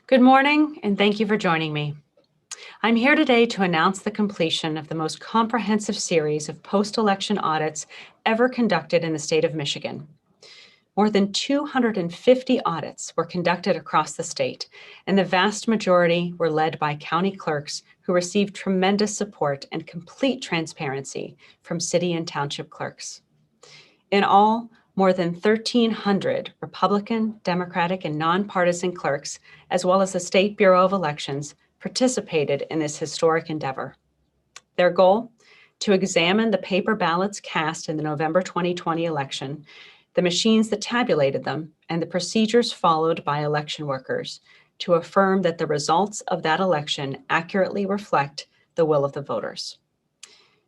Good morning, and thank you for joining me. I'm here today to announce the completion of the most comprehensive series of post-election audits ever conducted in the state of Michigan. More than 250 audits were conducted across the state, and the vast majority were led by county clerks who received tremendous support and complete transparency from city and township clerks. In all, more than 1,300 Republican, Democratic, and nonpartisan clerks, as well as the State Bureau of Elections, participated in this historic endeavor. Their goal? To examine the paper ballots cast in the November 2020 election, the machines that tabulated them, and the procedures followed by election workers to affirm that the results of that election accurately reflect the will of the voters.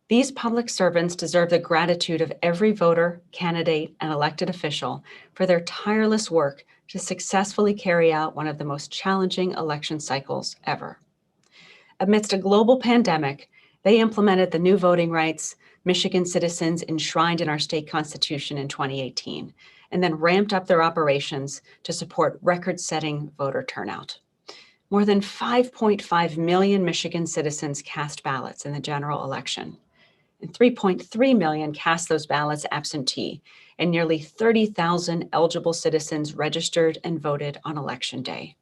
These public servants deserve the gratitude of every voter, candidate, and elected official for their tireless work to successfully carry out one of the most challenging election cycles ever. Amidst a global pandemic, they implemented the new voting rights Michigan citizens enshrined in our state constitution in 2018, and then ramped up their operations to support record-setting voter turnout. More than 5.5 million Michigan citizens cast ballots in the general election, and 3.3 million cast those ballots absentee, and nearly 30,000 eligible citizens registered and voted on election day.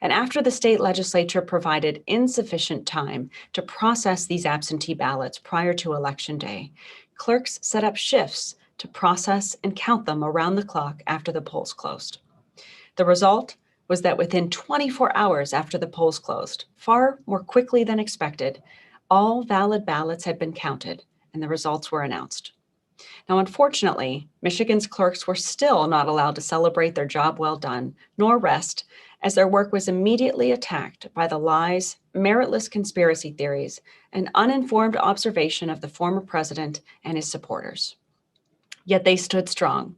And after the state legislature provided insufficient time to process these absentee ballots prior to election day, clerks set up shifts to process and count them around the clock after the polls closed. The result was that within 24 hours after the polls closed, far more quickly than expected, all valid ballots had been counted and the results were announced. Now, unfortunately, Michigan's clerks were still not allowed to celebrate their job well done, nor rest, as their work was immediately attacked by the lies, meritless conspiracy theories, and uninformed observation of the former president and his supporters. Yet they stood strong,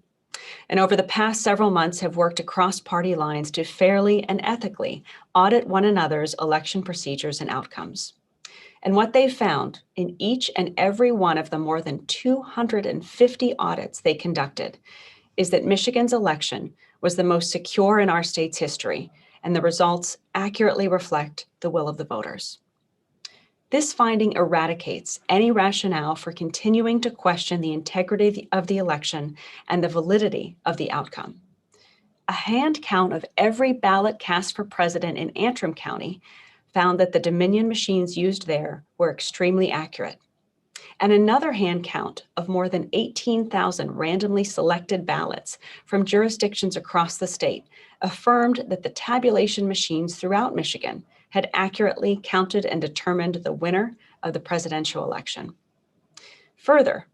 and over the past several months have worked across party lines to fairly and ethically audit one another's election procedures and outcomes. And what they found in each and every one of the more than 250 audits they conducted is that Michigan's election was the most secure in our state's history, and the results accurately reflect the will of the voters. This finding eradicates any rationale for continuing to question the integrity of the election and the validity of the outcome. A hand count of every ballot cast for president in Antrim County found that the Dominion machines used there were extremely accurate. And another hand count of more than 18,000 randomly selected ballots from jurisdictions across the state affirmed that the tabulation machines throughout Michigan had accurately counted and determined the winner of the presidential election. Further,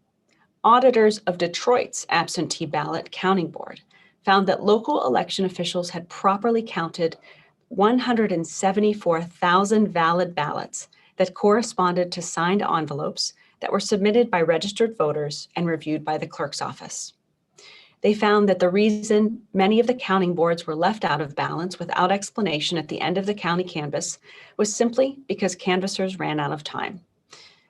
auditors of Detroit's absentee ballot counting board found that local election officials had properly counted 174,000 valid ballots that corresponded to signed envelopes that were submitted by registered voters and reviewed by the clerk's office. They found that the reason many of the counting boards were left out of balance without explanation at the end of the county canvass was simply because canvassers ran out of time.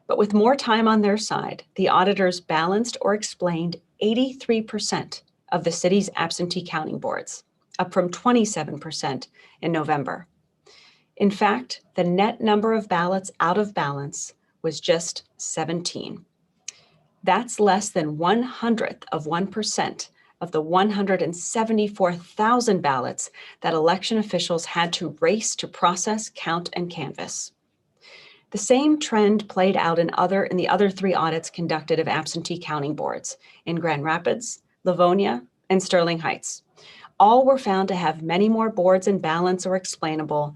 But with more time on their side, the auditors balanced or explained 83% of the city's absentee counting boards, up from 27% in November. In fact, the net number of ballots out of balance was just 17. That's less than 1/100th of 1% of the 174,000 ballots that election officials had to race to process, count, and canvass. The same trend played out in the other three audits conducted of absentee counting boards in Grand Rapids, Livonia, and Sterling Heights. All were found to have many more boards in balance or explainable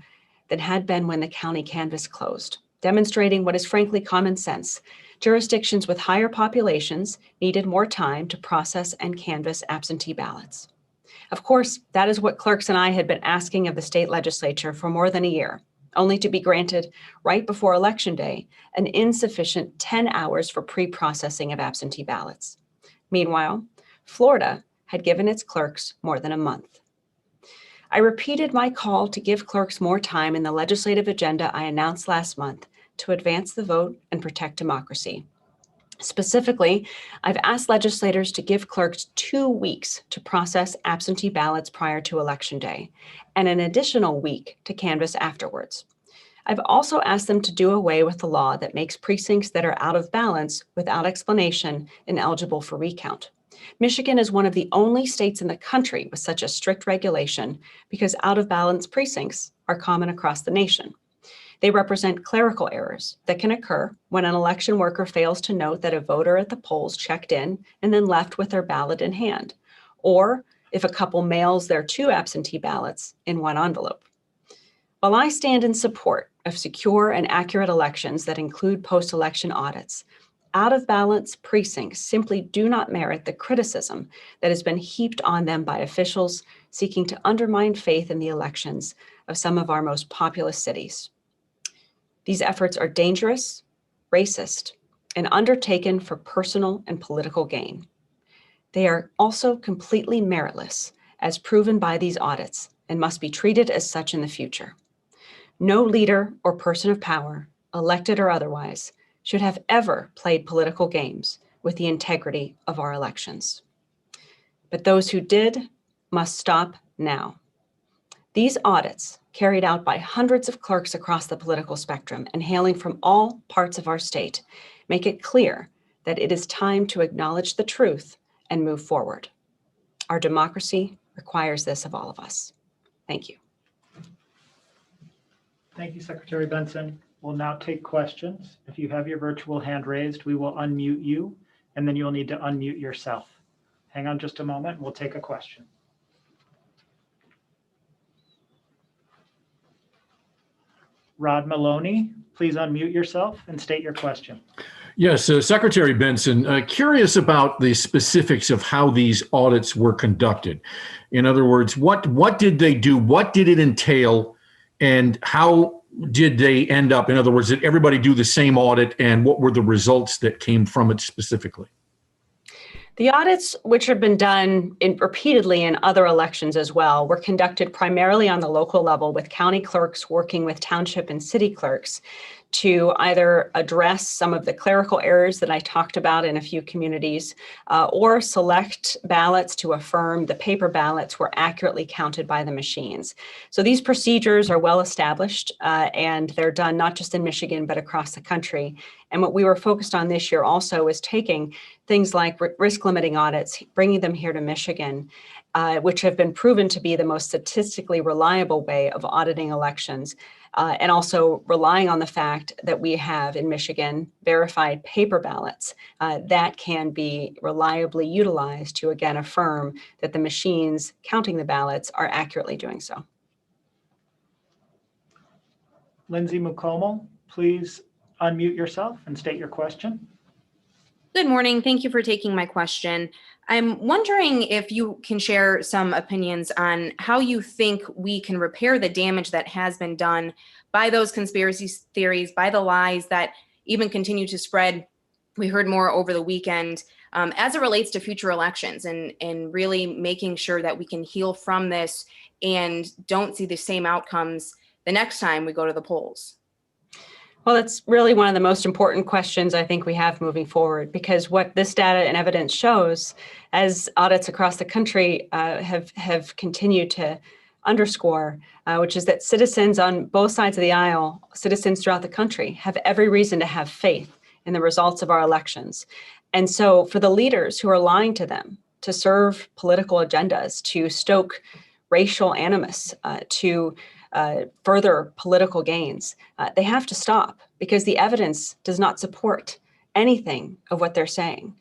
than had been when the county canvass closed, demonstrating what is frankly common sense. Jurisdictions with higher populations needed more time to process and canvass absentee ballots. Of course, that is what clerks and I had been asking of the state legislature for more than a year, only to be granted right before Election Day an insufficient 10 hours for pre-processing of absentee ballots. Meanwhile, Florida had given its clerks more than a month. I repeated my call to give clerks more time in the legislative agenda I announced last month to advance the vote and protect democracy. Specifically, I've asked legislators to give clerks 2 weeks to process absentee ballots prior to Election Day, and an additional week to canvass afterwards. I've also asked them to do away with the law that makes precincts that are out of balance without explanation ineligible for recount. Michigan is one of the only states in the country with such a strict regulation because out of balance precincts are common across the nation. They represent clerical errors that can occur when an election worker fails to note that a voter at the polls checked in and then left with their ballot in hand, or if a couple mails their 2 absentee ballots in one envelope. While I stand in support of secure and accurate elections that include post-election audits, out-of-balance precincts simply do not merit the criticism that has been heaped on them by officials seeking to undermine faith in the elections of some of our most populous cities. These efforts are dangerous, racist, and undertaken for personal and political gain. They are also completely meritless, as proven by these audits, and must be treated as such in the future. No leader or person of power, elected or otherwise, should have ever played political games with the integrity of our elections. But those who did must stop now. These audits, carried out by hundreds of clerks across the political spectrum and hailing from all parts of our state, make it clear that it is time to acknowledge the truth and move forward. Our democracy requires this of all of us. Thank you. Thank you, Secretary Benson. We'll now take questions. If you have your virtual hand raised, we will unmute you, and then you'll need to unmute yourself. Hang on just a moment, we'll take a question. Rod Maloney, please unmute yourself and state your question. Yes, Secretary Benson, curious about the specifics of how these audits were conducted. In other words, what did they do? What did it entail? And how did they end up? In other words, did everybody do the same audit, and what were the results that came from it specifically? The audits, which have been done repeatedly in other elections as well, were conducted primarily on the local level with county clerks working with township and city clerks to either address some of the clerical errors that I talked about in a few communities, or select ballots to affirm the paper ballots were accurately counted by the machines. So these procedures are well established, and they're done not just in Michigan, but across the country. And what we were focused on this year also is taking things like risk limiting audits, bringing them here to Michigan, which have been proven to be the most statistically reliable way of auditing elections. And also relying on the fact that we have in Michigan verified paper ballots that can be reliably utilized to again affirm that the machines counting the ballots are accurately doing so. Lindsay Mukomo, please unmute yourself and state your question. Good morning. Thank you for taking my question. I'm wondering if you can share some opinions on how you think we can repair the damage that has been done by those conspiracy theories, by the lies that even continue to spread. We heard more over the weekend as it relates to future elections, and really making sure that we can heal from this and don't see the same outcomes the next time we go to the polls. Well, that's really one of the most important questions I think we have moving forward, because what this data and evidence shows, as audits across the country have continued to underscore, which is that citizens on both sides of the aisle, citizens throughout the country, have every reason to have faith in the results of our elections. And so for the leaders who are lying to them to serve political agendas, to stoke racial animus, to further political gains, they have to stop, because the evidence does not support anything of what they're saying.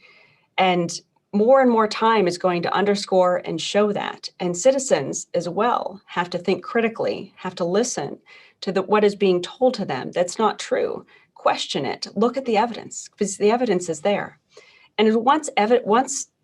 And more time is going to underscore and show that. And citizens as well have to think critically, have to listen to what is being told to them that's not true. Question it, look at the evidence, because the evidence is there. And once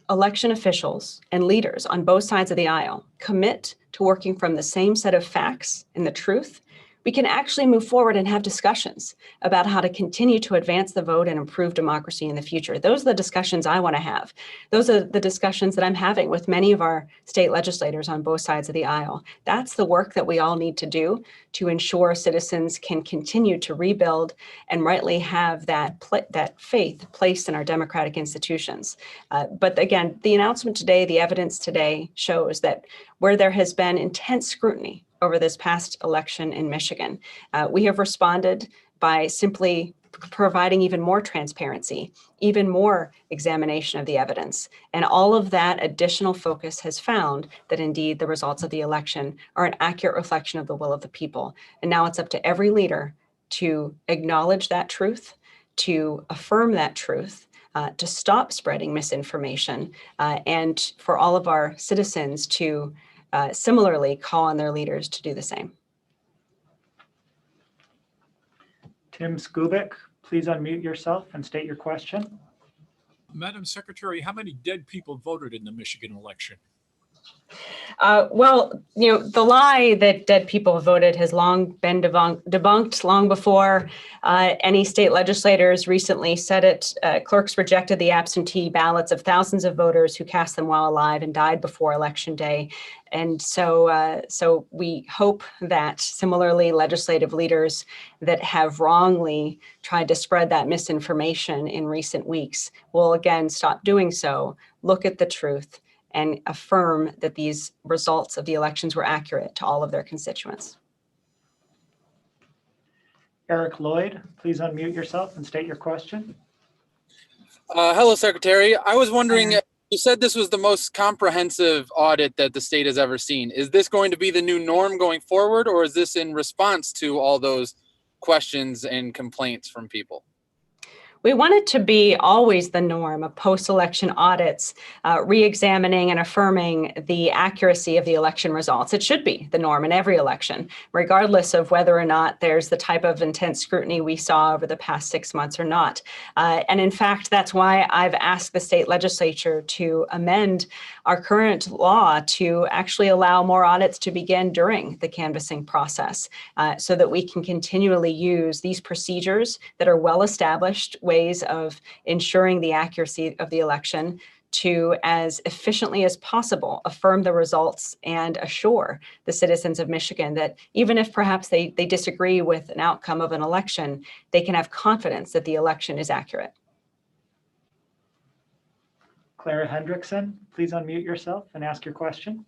election officials and leaders on both sides of the aisle commit to working from the same set of facts and the truth, we can actually move forward and have discussions about how to continue to advance the vote and improve democracy in the future. Those are the discussions I want to have. Those are the discussions that I'm having with many of our state legislators on both sides of the aisle. That's the work that we all need to do to ensure citizens can continue to rebuild and rightly have that faith placed in our democratic institutions. But again, the announcement today, the evidence today shows that where there has been intense scrutiny over this past election in Michigan, we have responded by simply providing even more transparency, even more examination of the evidence. And all of that additional focus has found that indeed the results of the election are an accurate reflection of the will of the people. And now it's up to every leader to acknowledge that truth, to affirm that truth, to stop spreading misinformation, and for all of our citizens to similarly call on their leaders to do the same. Tim Skubic, please unmute yourself and state your question. Madam Secretary, how many dead people voted in the Michigan election? Well, the lie that dead people voted has long been debunked long before any state legislators recently said it. Clerks rejected the absentee ballots of thousands of voters who cast them while alive and died before Election Day. And so we hope that similarly legislative leaders that have wrongly tried to spread that misinformation in recent weeks will again stop doing so, look at the truth, and affirm that these results of the elections were accurate to all of their constituents. Eric Lloyd, please unmute yourself and state your question. Hello, Secretary. I was wondering, you said this was the most comprehensive audit that the state has ever seen. Is this going to be the new norm going forward, or is this in response to all those questions and complaints from people? We want it to be always the norm of post-election audits, re-examining and affirming the accuracy of the election results. It should be the norm in every election, regardless of whether or not there's the type of intense scrutiny we saw over the past 6 months or not. And in fact, that's why I've asked the state legislature to amend our current law to actually allow more audits to begin during the canvassing process, so that we can continually use these procedures that are well-established ways of ensuring the accuracy of the election to, as efficiently as possible, affirm the results and assure the citizens of Michigan that even if perhaps they disagree with an outcome of an election, they can have confidence that the election is accurate. Clara Hendrickson, please unmute yourself and ask your question.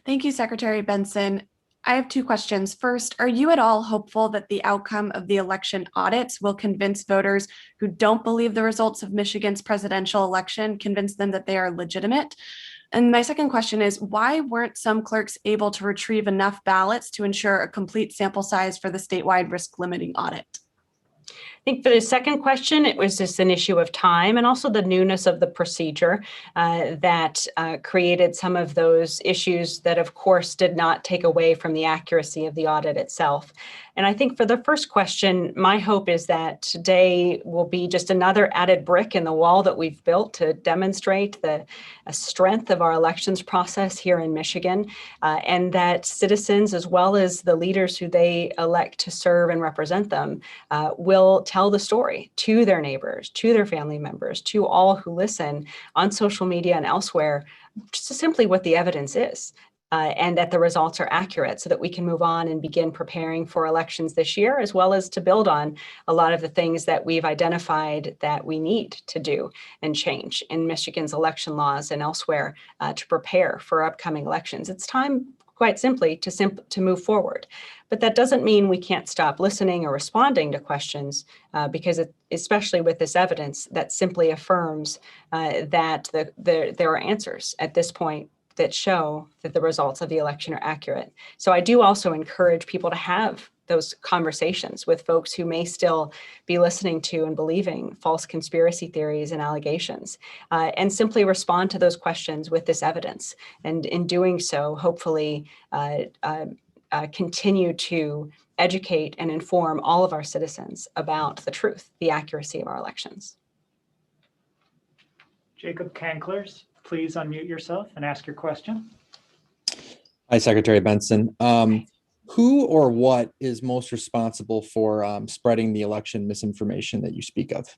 Thank you, Secretary Benson. I have two questions. First, are you at all hopeful that the outcome of the election audits will convince voters who don't believe the results of Michigan's presidential election, convince them that they are legitimate? And my second question is, why weren't some clerks able to retrieve enough ballots to ensure a complete sample size for the statewide risk limiting audit? I think for the second question, it was just an issue of time and also the newness of the procedure that created some of those issues that, of course, did not take away from the accuracy of the audit itself. And I think for the first question, my hope is that today will be just another added brick in the wall that we've built to demonstrate the strength of our elections process here in Michigan, and that citizens, as well as the leaders who they elect to serve and represent them, will tell the story to their neighbors, to their family members, to all who listen on social media and elsewhere, just simply what the evidence is. And that the results are accurate so that we can move on and begin preparing for elections this year, as well as to build on a lot of the things that we've identified that we need to do and change in Michigan's election laws and elsewhere to prepare for upcoming elections. It's time, quite simply, to move forward. But that doesn't mean we can't stop listening or responding to questions, because especially with this evidence that simply affirms that there are answers at this point that show that the results of the election are accurate. So I do also encourage people to have those conversations with folks who may still be listening to and believing false conspiracy theories and allegations, and simply respond to those questions with this evidence. And in doing so, hopefully continue to educate and inform all of our citizens about the truth, the accuracy of our elections. Jacob Kanklers, please unmute yourself and ask your question. Hi, Secretary Benson. who or what is most responsible for spreading the election misinformation that you speak of?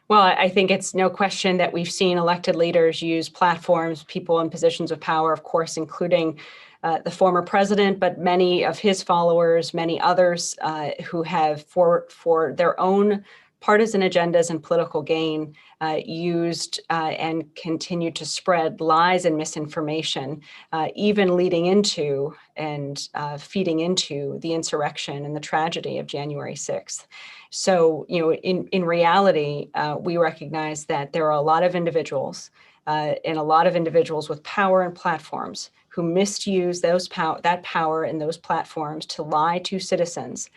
Well, I think it's no question that we've seen elected leaders use platforms, people in positions of power, of course, including the former president, but many of his followers, many others who have, for their own partisan agendas and political gain, used and continued to spread lies and misinformation, even leading into and feeding into the insurrection and the tragedy of January 6th. So, in reality, we recognize that there are a lot of individuals and a lot of individuals with power and platforms who misuse that power and those platforms to lie to citizens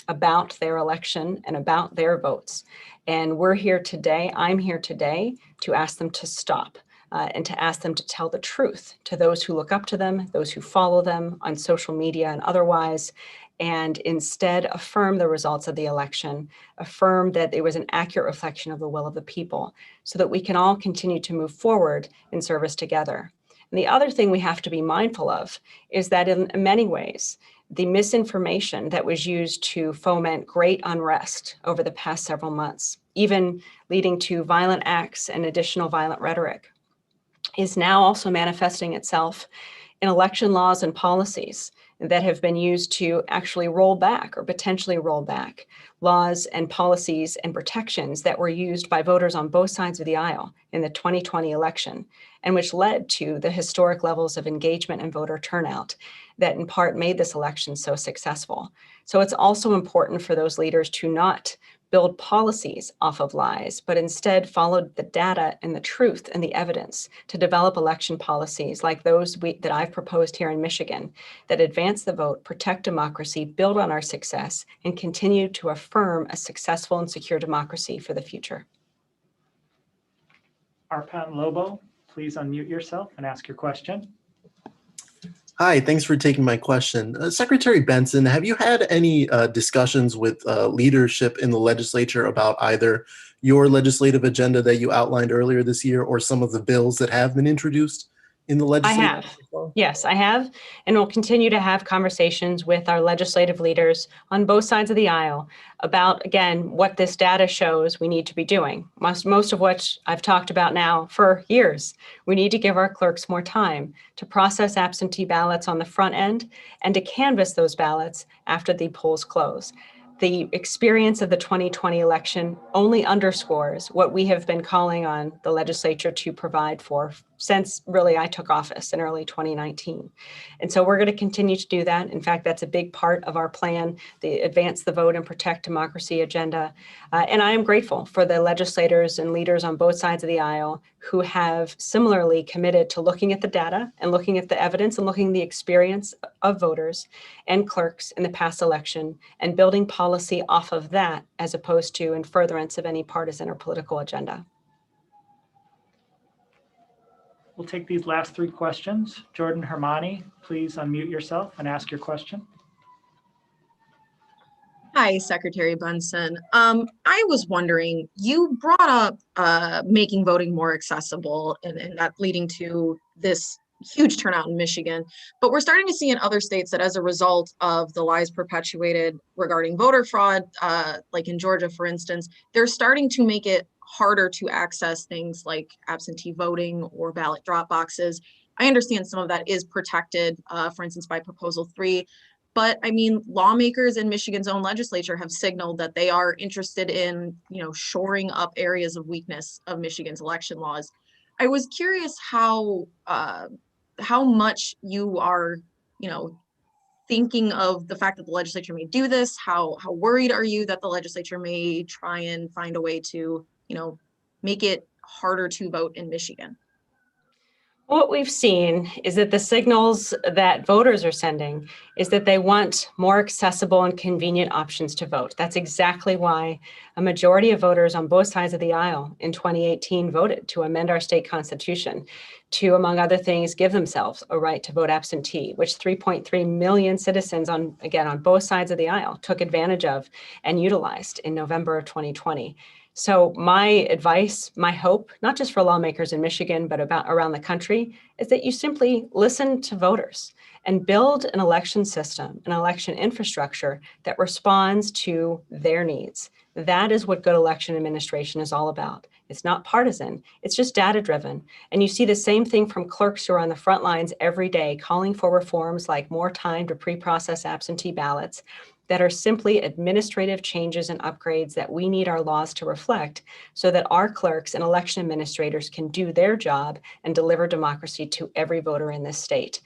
about their election and about their votes. And we're here today, I'm here today to ask them to stop and to ask them to tell the truth to those who look up to them, those who follow them on social media and otherwise, and instead affirm the results of the election, affirm that it was an accurate reflection of the will of the people, so that we can all continue to move forward in service together. And the other thing we have to be mindful of is that in many ways, the misinformation that was used to foment great unrest over the past several months, even leading to violent acts and additional violent rhetoric, is now also manifesting itself in election laws and policies that have been used to actually roll back or potentially roll back laws and policies and protections that were used by voters on both sides of the aisle in the 2020 election, and which led to the historic levels of engagement and voter turnout that in part made this election so successful. So it's also important for those leaders to not build policies off of lies, but instead followed the data and the truth and the evidence to develop election policies like those that I've proposed here in Michigan that advance the vote, protect democracy, build on our success, and continue to affirm a successful and secure democracy for the future. Arpan Lobo, please unmute yourself and ask your question. Hi, thanks for taking my question. Secretary Benson, have you had any discussions with leadership in the legislature about either your legislative agenda that you outlined earlier this year or some of the bills that have been introduced in the legislature? I have. Yes, I have, and we'll continue to have conversations with our legislative leaders on both sides of the aisle about, again, what this data shows we need to be doing. Most of which I've talked about now for years. We need to give our clerks more time to process absentee ballots on the front end and to canvass those ballots after the polls close. The experience of the 2020 election only underscores what we have been calling on the legislature to provide for since really I took office in early 2019. And so we're going to continue to do that. In fact, that's a big part of our plan, the Advance the Vote and Protect Democracy agenda. And I am grateful for the legislators and leaders on both sides of the aisle who have similarly committed to looking at the data and looking at the evidence and looking at the experience of voters and clerks in the past election and building policy off of that as opposed to in furtherance of any partisan or political agenda. We'll take these last three questions. Jordan Hermani, please unmute yourself and ask your question. Hi, Secretary Benson. I was wondering, you brought up making voting more accessible and that leading to this huge turnout in Michigan, but we're starting to see in other states that as a result of the lies perpetuated regarding voter fraud, like in Georgia, for instance, they're starting to make it harder to access things like absentee voting or ballot drop boxes. I understand some of that is protected, for instance, by Proposal 3. But I mean, lawmakers in Michigan's own legislature have signaled that they are interested in, shoring up areas of weakness of Michigan's election laws. I was curious how much you are, thinking of the fact that the legislature may do this. How worried are you that the legislature may try and find a way to, make it harder to vote in Michigan? What we've seen is that the signals that voters are sending is that they want more accessible and convenient options to vote. That's exactly why a majority of voters on both sides of the aisle in 2018 voted to amend our state constitution to, among other things, give themselves a right to vote absentee, which 3.3 million citizens on both sides of the aisle took advantage of and utilized in November of 2020. So my advice, my hope, not just for lawmakers in Michigan, but around the country, is that you simply listen to voters and build an election system, an election infrastructure that responds to their needs. That is what good election administration is all about. It's not partisan, it's just data driven. And you see the same thing from clerks who are on the front lines every day calling for reforms like more time to pre-process absentee ballots that are simply administrative changes and upgrades that we need our laws to reflect so that our clerks and election administrators can do their job and deliver democracy to every voter in this state.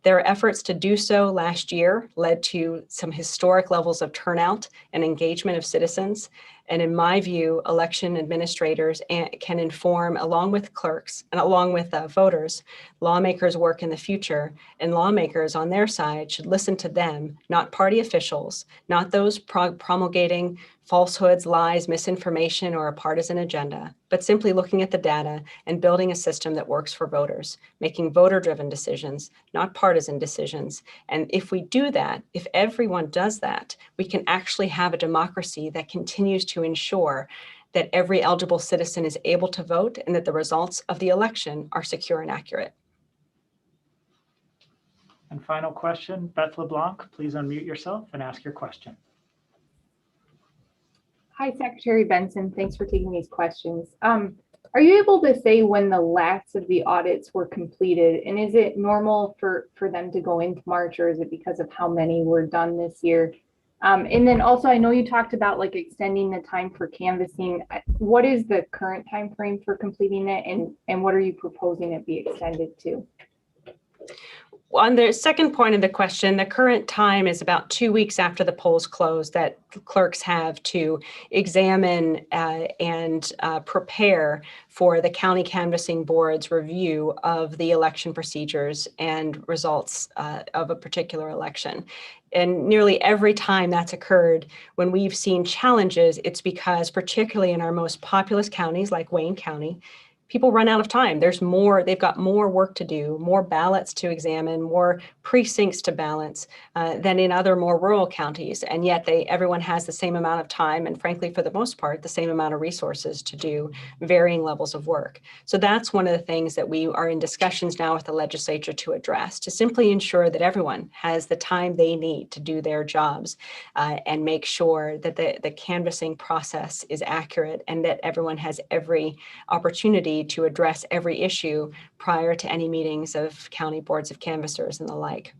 Their efforts to do so last year led to some historic levels of turnout and engagement of citizens. And in my view, election administrators can inform, along with clerks and along with voters, lawmakers' work in the future. And lawmakers on their side should listen to them, not party officials, not those promulgating falsehoods, lies, misinformation, or a partisan agenda, but simply looking at the data and building a system that works for voters, making voter-driven decisions, not partisan decisions. And if we do that, if everyone does that, we can actually have a democracy that continues to ensure that every eligible citizen is able to vote and that the results of the election are secure and accurate. And final question, Beth LeBlanc, please unmute yourself and ask your question. Hi, Secretary Benson. Thanks for taking these questions. Are you able to say when the last of the audits were completed? And is it normal for them to go into March, or is it because of how many were done this year? And then also, I know you talked about like extending the time for canvassing. What is the current time frame for completing it, and what are you proposing it be extended to? On the second point of the question, the current time is about 2 weeks after the polls close that clerks have to examine and prepare for the county canvassing board's review of the election procedures and results of a particular election. And nearly every time that's occurred, when we've seen challenges, it's because particularly in our most populous counties like Wayne County, people run out of time. There's more, they've got more work to do, more ballots to examine, more precincts to balance than in other more rural counties. And yet everyone has the same amount of time and frankly, for the most part, the same amount of resources to do varying levels of work. So that's one of the things that we are in discussions now with the legislature to address, to simply ensure that everyone has the time they need to do their jobs and make sure that the canvassing process is accurate and that everyone has every opportunity to address every issue prior to any meetings of county boards of canvassers and the like.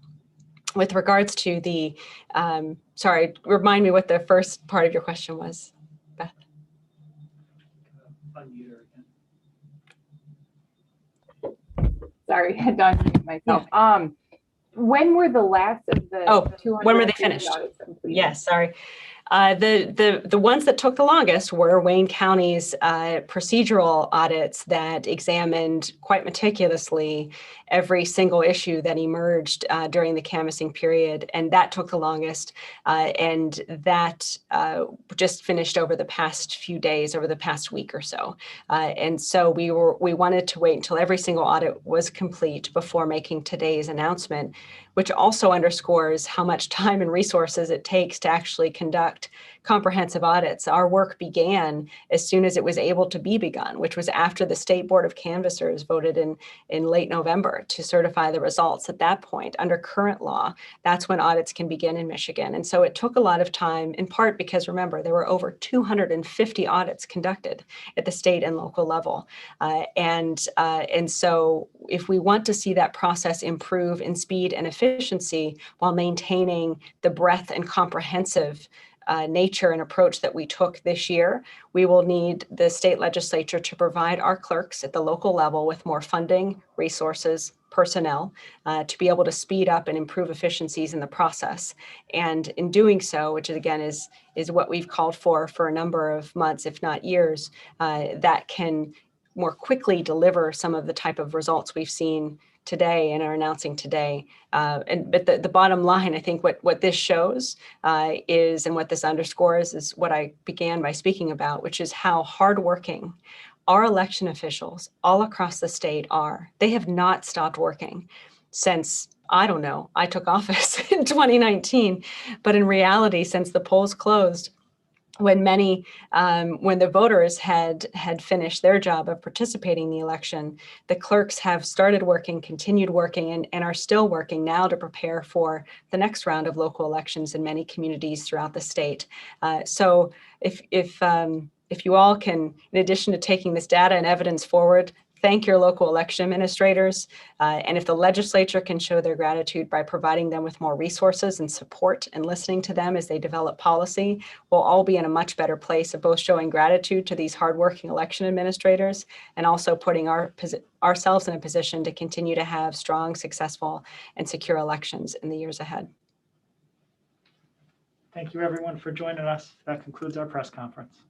With regards to the, sorry, remind me what the first part of your question was, Beth. Sorry, I had to unmute myself. Yeah. When were the last of the 200? When were they finished? Yes, sorry. The ones that took the longest were Wayne County's procedural audits that examined quite meticulously every single issue that emerged during the canvassing period, and that took the longest. And that just finished over the past few days, over the past week or so. And so we wanted to wait until every single audit was complete before making today's announcement, which also underscores how much time and resources it takes to actually conduct comprehensive audits. Our work began as soon as it was able to be begun, which was after the State Board of Canvassers voted in late November to certify the results. At that point, under current law, that's when audits can begin in Michigan. And so it took a lot of time, in part because, remember, there were over 250 audits conducted at the state and local level. And so if we want to see that process improve in speed and efficiency while maintaining the breadth and comprehensive nature and approach that we took this year, we will need the state legislature to provide our clerks at the local level with more funding, resources, personnel to be able to speed up and improve efficiencies in the process. And in doing so, which again is what we've called for a number of months, if not years, that can more quickly deliver some of the type of results we've seen today and are announcing today. But the bottom line, I think what this shows is, and what this underscores is what I began by speaking about, which is how hardworking our election officials all across the state are. They have not stopped working since, I don't know, I took office in 2019, but in reality, since the polls closed, when the voters had finished their job of participating in the election, the clerks have started working, continued working, and are still working now to prepare for the next round of local elections in many communities throughout the state. So if you all can, in addition to taking this data and evidence forward, thank your local election administrators. And if the legislature can show their gratitude by providing them with more resources and support and listening to them as they develop policy, we'll all be in a much better place of both showing gratitude to these hardworking election administrators and also putting ourselves in a position to continue to have strong, successful, and secure elections in the years ahead. Thank you, everyone, for joining us. That concludes our press conference.